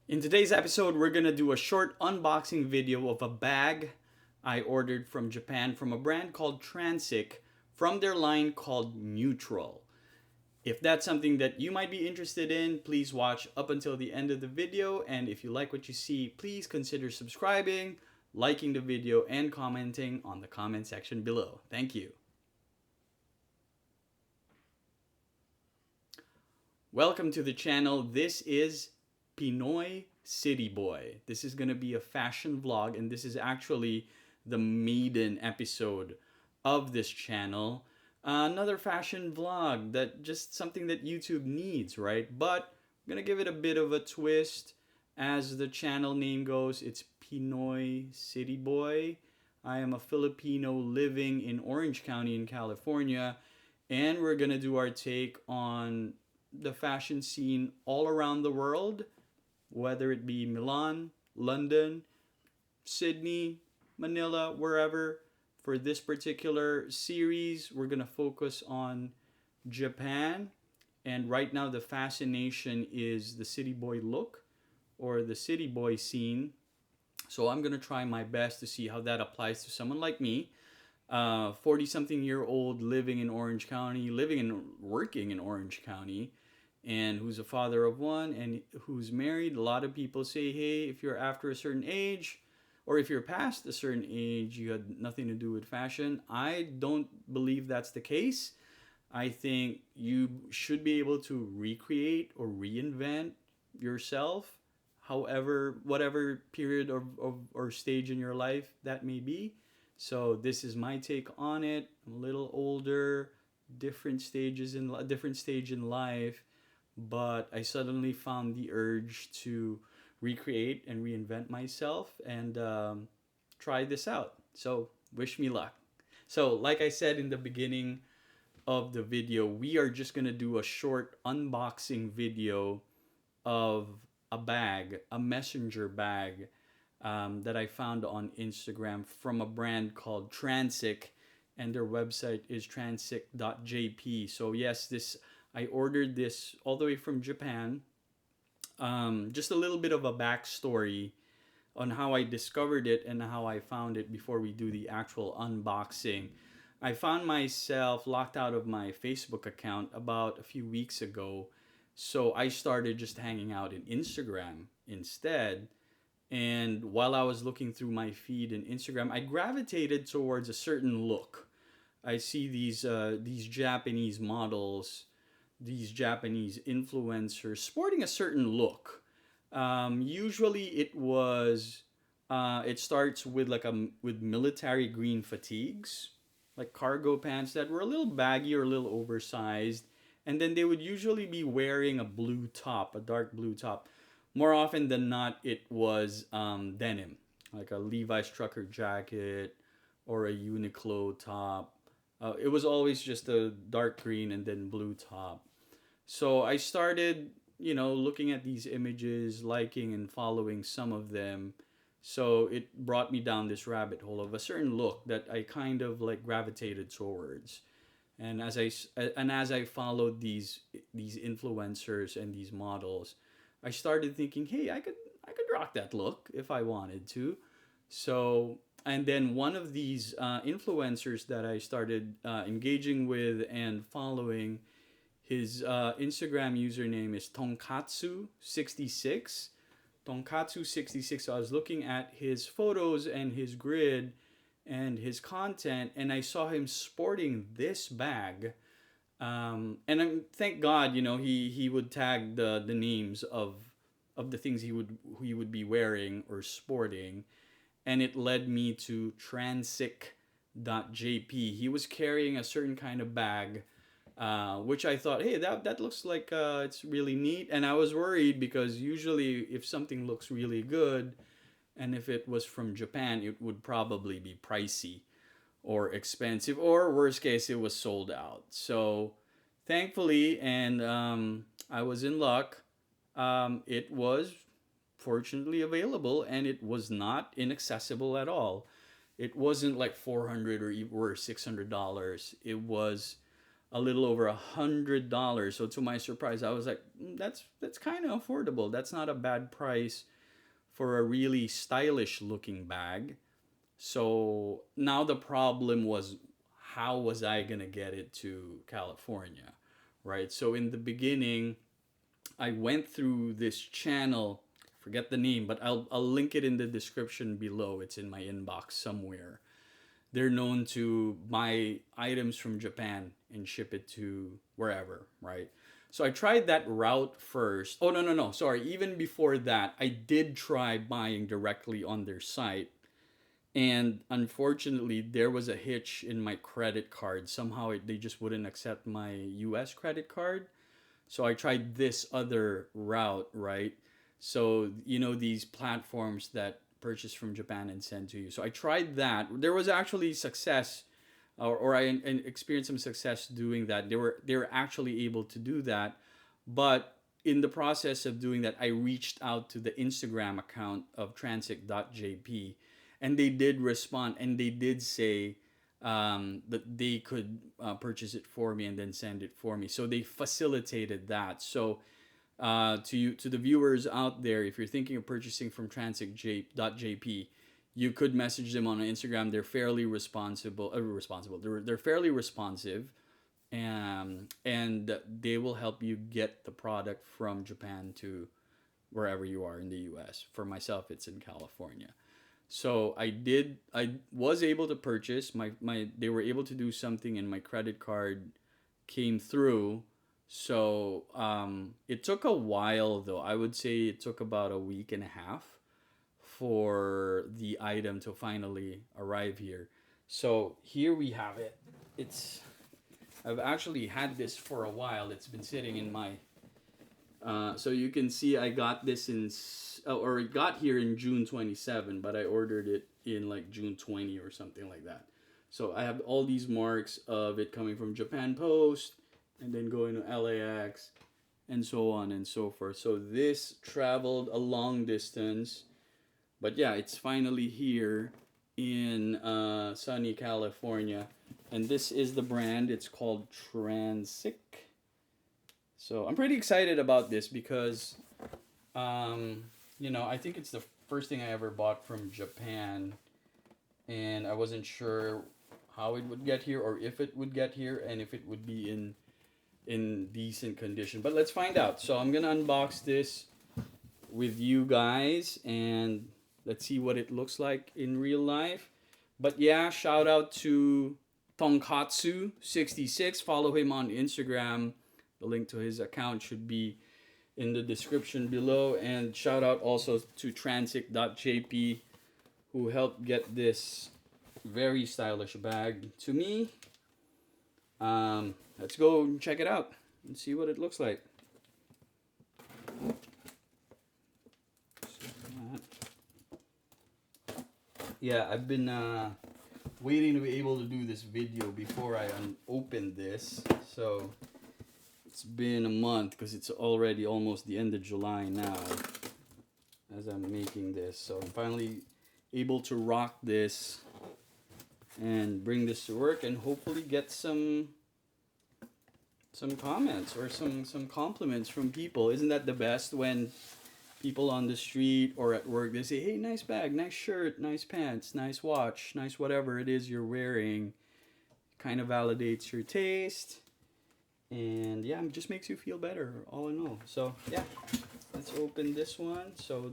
In today's episode, we're gonna do a short unboxing video of a bag I ordered from Japan from a brand called Transic from their line called Neutral. If that's something that you might be interested in, please watch up until the end of the video. And if you like what you see, please consider subscribing, liking the video, and commenting on the comment section below. Thank you. Welcome to the channel. This is Pinoy City Boy. This is going to be a fashion vlog, and this is actually the maiden episode of this channel. Another fashion vlog that just something that YouTube needs, right? But I'm going to give it a bit of a twist. As the channel name goes, it's Pinoy City Boy. I am a Filipino living in Orange County in California, and we're going to do our take on the fashion scene all around the world, whether it be Milan, London, Sydney, Manila, wherever. For this particular series, we're going to focus on Japan. And right now, the fascination is the city boy look or the city boy scene. So I'm going to try my best to see how that applies to someone like me. 40 something year old living in Orange County, living and working in Orange County, and who's a father of one and who's married. A lot of people say, hey, if you're after a certain age or if you're past a certain age, you had nothing to do with fashion. I don't believe that's the case. I think you should be able to recreate or reinvent yourself, however, whatever period or stage in your life that may be. So this is my take on it. I'm a little older, different stage in life, but I suddenly found the urge to recreate and reinvent myself and try this out. So wish me luck. So like I said in the beginning of the video, we are just gonna do a short unboxing video of a bag, a messenger bag that I found on Instagram from a brand called Transic, and their website is transic.jp. So yes, this I ordered this all the way from Japan. Just a little bit of a backstory on how I discovered it and how I found it before we do the actual unboxing. I found myself locked out of my Facebook account about a few weeks ago, so I started just hanging out in Instagram instead. And while I was looking through my feed in Instagram, I gravitated towards a certain look. I see these Japanese models, these Japanese influencers sporting a certain look. Usually, it starts with with military green fatigues, like cargo pants that were a little baggy or a little oversized, and then they would usually be wearing a blue top, a dark blue top. More often than not, it was denim, like a Levi's trucker jacket or a Uniqlo top. It was always just a dark green and then blue top. So I started, looking at these images, liking and following some of them. So it brought me down this rabbit hole of a certain look that I kind of like gravitated towards. And as I followed these influencers and these models, I started thinking, hey, I could rock that look if I wanted to. So and then one of these influencers that I started engaging with and following, his Instagram username is Tonkatsu66. Tonkatsu66. So I was looking at his photos and his grid and his content, and I saw him sporting this bag. Thank God, he would tag the names of the things he would be wearing or sporting, and it led me to transic.jp. He was carrying a certain kind of bag, which I thought, hey, that looks like it's really neat. And I was worried because usually, if something looks really good, and if it was from Japan, it would probably be pricey or expensive, or worst case, it was sold out. So, thankfully, and I was in luck. It was fortunately available, and it was not inaccessible at all. It wasn't like 400 or $600. It was a little over $100. So to my surprise, I was like, that's kind of affordable. That's not a bad price for a really stylish looking bag. So now the problem was, how was I gonna get it to California, right? So in the beginning, I went through this channel, forget the name, but I'll link it in the description below. It's in my inbox somewhere. They're known to buy items from Japan and ship it to wherever, right? So I tried that route first. Oh, no, no, no. Sorry. Even before that, I did try buying directly on their site. And unfortunately, there was a hitch in my credit card. Somehow they just wouldn't accept my US credit card. So I tried this other route, right? So, these platforms that purchase from Japan and send to you. So I tried that. There was actually success, or I experienced some success doing that. They were actually able to do that, but in the process of doing that, I reached out to the Instagram account of transic.jp, and they did respond, and they did say that they could purchase it for me and then send it for me. So they facilitated that. So to the viewers out there, if you're thinking of purchasing from transic.jp, you could message them on Instagram. They're fairly responsible. They're fairly responsive, and they will help you get the product from Japan to wherever you are in the U.S. For myself, it's in California. So I was able to purchase my they were able to do something, and my credit card came through. So it took a while, though. I would say it took about a week and a half for the item to finally arrive here. So here we have it. It's I've actually had this for a while. It's been sitting in my so you can see I got this or it got here in June 27, but I ordered it in like June 20 or something like that. So I have all these marks of it coming from Japan Post and then going to LAX and so on and so forth. So this traveled a long distance, but yeah, it's finally here in sunny California. And this is the brand. It's called Transic. So I'm pretty excited about this because, I think it's the first thing I ever bought from Japan, and I wasn't sure how it would get here, or if it would get here, and if it would be in decent condition. But let's find out. So I'm gonna unbox this with you guys, and let's see what it looks like in real life. But yeah, shout out to Tonkatsu66. Follow him on Instagram. The link to his account should be in the description below. And shout out also to transic.jp, who helped get this very stylish bag to me. Let's go and check it out and see what it looks like. Yeah, I've been waiting to be able to do this video before I open this. So it's been a month because it's already almost the end of July now as I'm making this. So I'm finally able to rock this and bring this to work and hopefully get some comments or some compliments from people. Isn't that the best when people on the street or at work, they say, hey, nice bag, nice shirt, nice pants, nice watch, nice whatever it is you're wearing. Kind of validates your taste. And yeah, it just makes you feel better, all in all. So yeah, let's open this one. So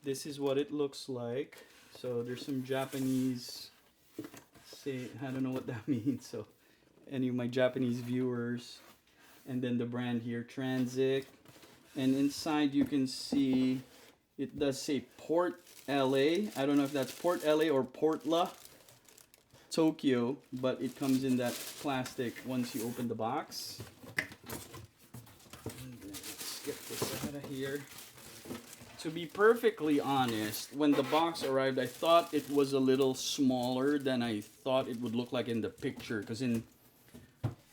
this is what it looks like. So there's some Japanese, I don't know what that means. So any of my Japanese viewers, and then the brand here, Transic. And inside you can see it does say Port LA. I don't know if that's Port LA or Portla, Tokyo, but it comes in that plastic once you open the box. And then let's get this out of here. To be perfectly honest, when the box arrived, I thought it was a little smaller than I thought it would look like in the picture, because in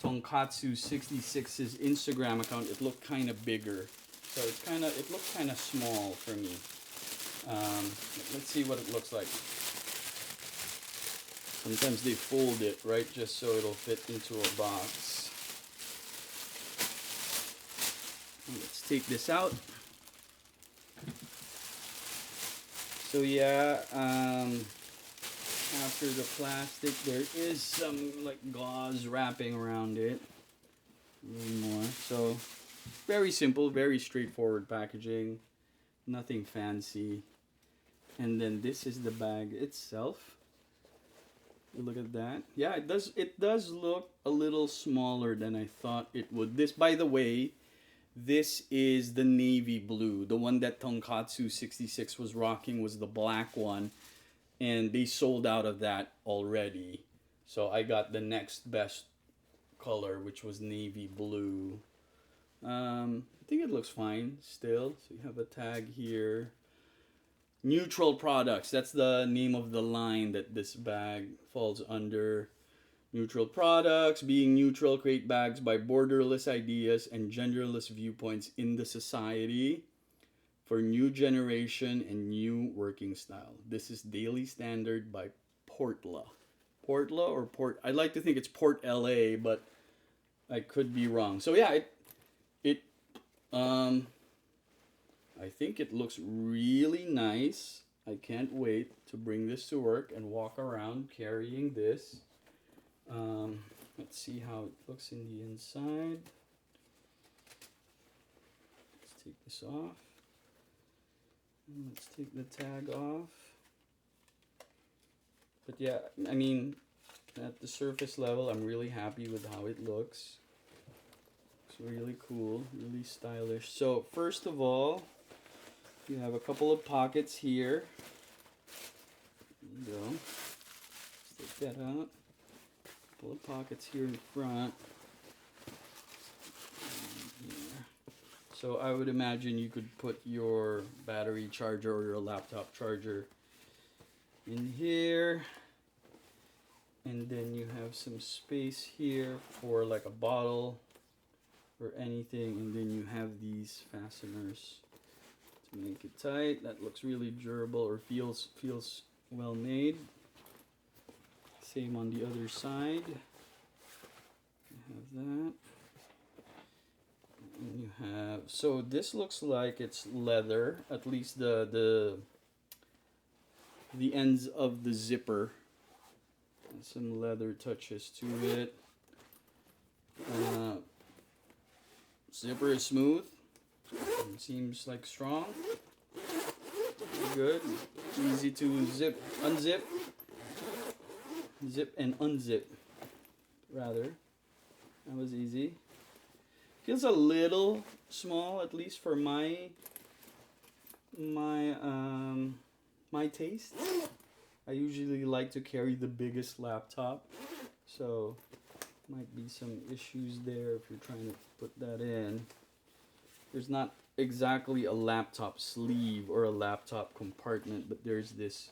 Tonkatsu66's Instagram account, it looked kind of bigger. So it looked kind of small for me. Let's see what it looks like. Sometimes they fold it, right, just so it'll fit into a box. Let's take this out. So yeah, after the plastic, there is some like gauze wrapping around it. A little more. So very simple, very straightforward packaging. Nothing fancy. And then this is the bag itself. Look at that. Yeah, it does look a little smaller than I thought it would. This, by the way, this is the navy blue. The one that Tonkatsu 66 was rocking was the black one, and they sold out of that already. So I got the next best color, which was navy blue. I think it looks fine still. So you have a tag here. Neutral products. That's the name of the line that this bag falls under. Neutral products. Being neutral, create bags by borderless ideas and genderless viewpoints in the society for new generation and new working style. This is Daily Standard by Portla. Portla or Port? I'd like to think it's Port LA, but I could be wrong. So yeah, I think it looks really nice. I can't wait to bring this to work and walk around carrying this. Let's see how it looks in the inside. Let's take this off. And let's take the tag off. But yeah, I mean, at the surface level, I'm really happy with how it looks. It's really cool, really stylish. So first of all, you have a couple of pockets here. There you go. Let's take that out. A couple of pockets here in front. So I would imagine you could put your battery charger or your laptop charger in here. And then you have some space here for like a bottle or anything. And then you have these fasteners to make it tight. That looks really durable, or feels well made. Same on the other side. You have that. And you have, so this looks like it's leather, at least the ends of the zipper. And some leather touches to it. Zipper is smooth. It seems like strong. Good. Easy to zip, unzip, zip and unzip. Rather, that was easy. Feels a little small, at least for my taste. I usually like to carry the biggest laptop, so might be some issues there if you're trying to put that in. There's not exactly a laptop sleeve or a laptop compartment, but there's this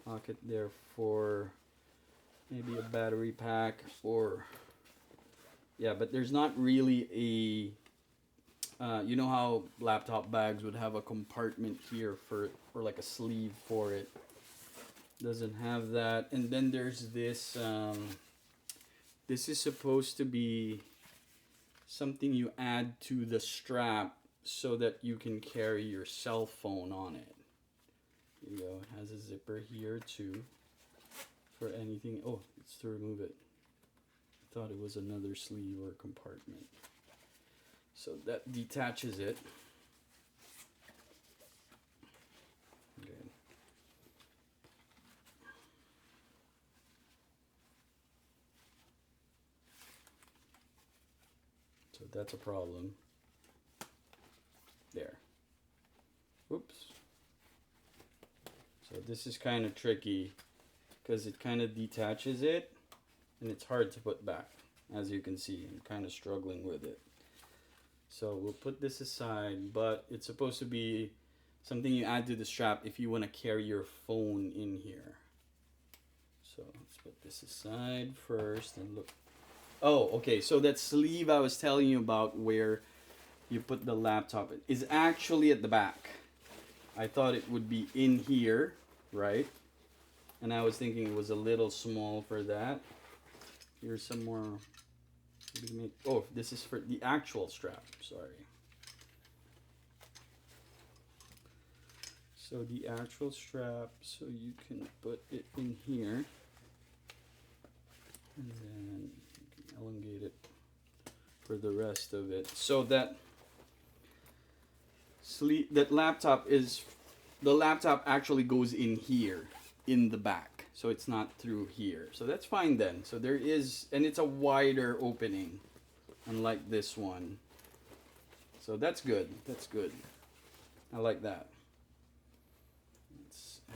pocket there for maybe a battery pack, or yeah, but there's not really a you know how laptop bags would have a compartment here for like a sleeve for it. Doesn't have that. And then there's this this is supposed to be something you add to the strap so that you can carry your cell phone on it. There you go. It has a zipper here too for anything. Oh, it's to remove it. I thought it was another sleeve or compartment. So that detaches it. Okay. So that's a problem. There. Oops. So this is kind of tricky because it kind of detaches it and it's hard to put back. As you can see, I'm kind of struggling with it. So we'll put this aside, but it's supposed to be something you add to the strap if you want to carry your phone in here. So let's put this aside first and look. Oh, okay, so that sleeve I was telling you about where you put the laptop is actually at the back. I thought it would be in here, right? and I was thinking it was a little small for that. Here's some more. Oh, this is for the actual strap. Sorry. So the actual strap, so you can put it in here, and then you can elongate it for the rest of it. So that laptop is, the laptop actually goes in here in the back, so it's not through here. So that's fine then. So there is, and it's a wider opening, unlike this one. So that's good. That's good. I like that.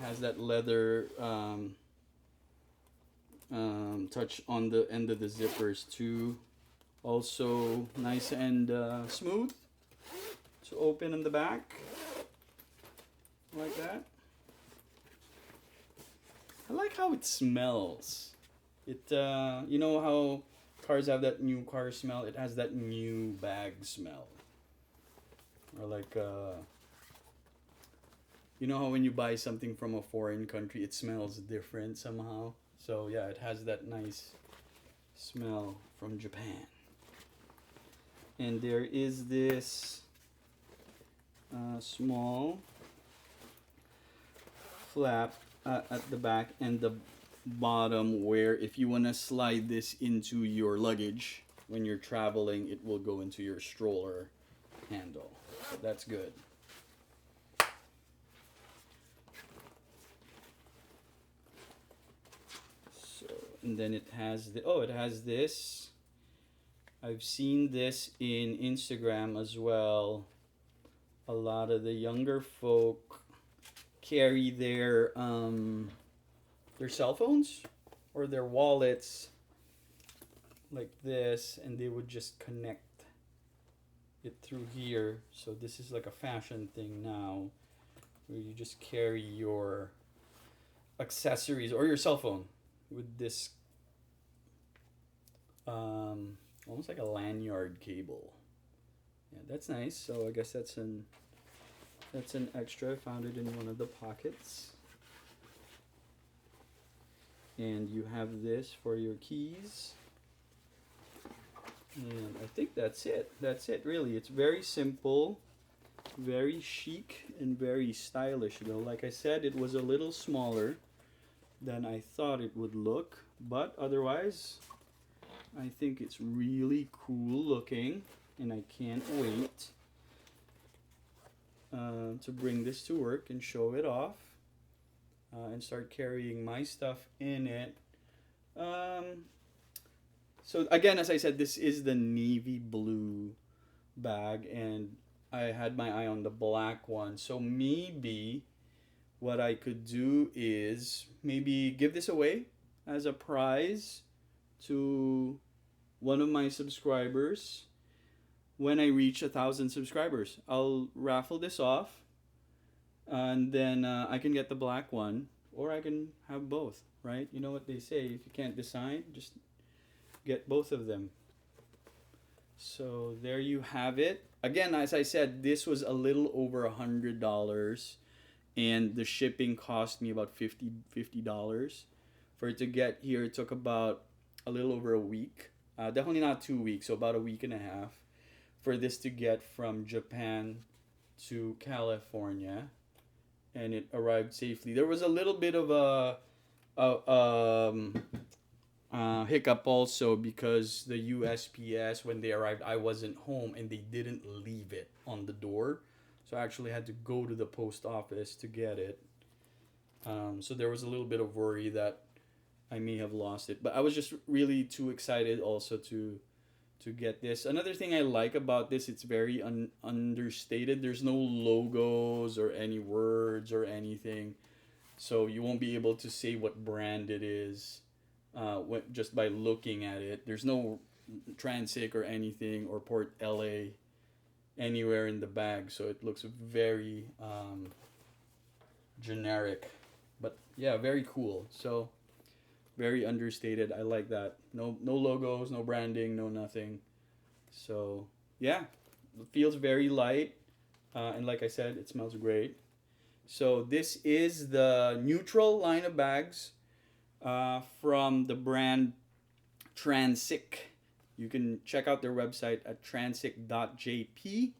Has that leather touch on the end of the zippers too. Also nice and smooth to open in the back like that. I like how it smells. It you know how cars have that new car smell? It has that new bag smell. Or like you know how when you buy something from a foreign country, it smells different somehow? So yeah, it has that nice smell from Japan. And there is this small flap at the back and the bottom, where if you want to slide this into your luggage when you're traveling, it will go into your stroller handle. So that's good. And then it has it has this. I've seen this in Instagram as well. A lot of the younger folk carry their cell phones or their wallets like this, and they would just connect it through here. So this is like a fashion thing now, where you just carry your accessories or your cell phone with this almost like a lanyard cable. Yeah, that's nice. So I guess that's an extra. I found it in one of the pockets. And you have this for your keys. And I think that's it. That's it, really. It's very simple, very chic, and very stylish. You know, like I said, it was a little smaller than I thought it would look, but otherwise I think it's really cool looking, and I can't wait to bring this to work and show it off and start carrying my stuff in it. So again, as I said, this is the navy blue bag, and I had my eye on the black one. So maybe what I could do is maybe give this away as a prize to one of my subscribers when I reach 1,000 subscribers. I'll raffle this off, and then I can get the black one, or I can have both, right? You know what they say, if you can't decide, just get both of them. So there you have it. Again, as I said, this was a little over $100, and the shipping cost me about $50. For it to get here, it took about a little over a week. Definitely not 2 weeks, so about a week and a half for this to get from Japan to California, and it arrived safely. There was a little bit of a hiccup also, because the USPS, when they arrived, I wasn't home and they didn't leave it on the door, so I actually had to go to the post office to get it. So there was a little bit of worry that I may have lost it, but I was just really too excited also to get this. Another thing I like about this, it's very understated. There's no logos or any words or anything, so you won't be able to say what brand it is just by looking at it. There's no Transic or anything, or Port LA anywhere in the bag, so it looks very generic, but yeah, very cool. So very understated. I like that. No logos, no branding, no nothing. So yeah, it feels very light, and like I said, it smells great. So this is the neutral line of bags from the brand Transic. You can check out their website at transic.jp,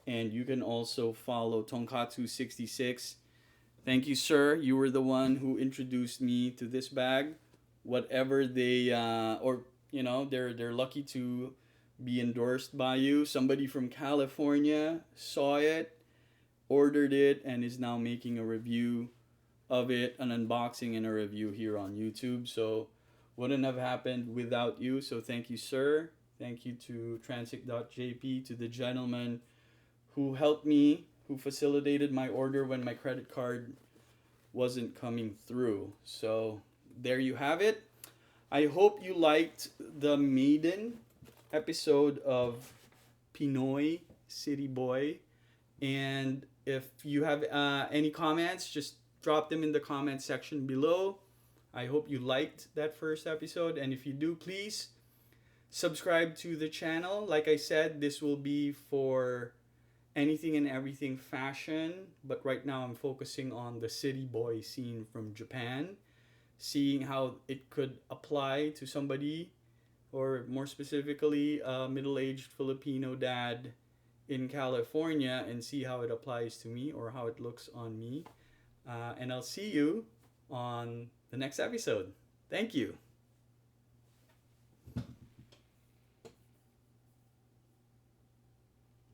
and you can also follow Tonkatsu66. Thank you, sir. You were the one who introduced me to this bag. Whatever they or they're lucky to be endorsed by you. Somebody from California saw it, ordered it, and is now making a review of it, an unboxing and a review here on YouTube. So wouldn't have happened without you. So thank you, sir. Thank you to transic.jp, to the gentleman who helped me, who facilitated my order when my credit card wasn't coming through. So there you have it. I hope you liked the maiden episode of Pinoy City Boy. And if you have any comments, just drop them in the comment section below. I hope you liked that first episode. And if you do, please subscribe to the channel. Like I said, this will be for anything and everything fashion. But right now I'm focusing on the city boy scene from Japan. Seeing how it could apply to somebody, or more specifically, a middle-aged Filipino dad in California, and see how it applies to me or how it looks on me. And I'll see you on the next episode. Thank you.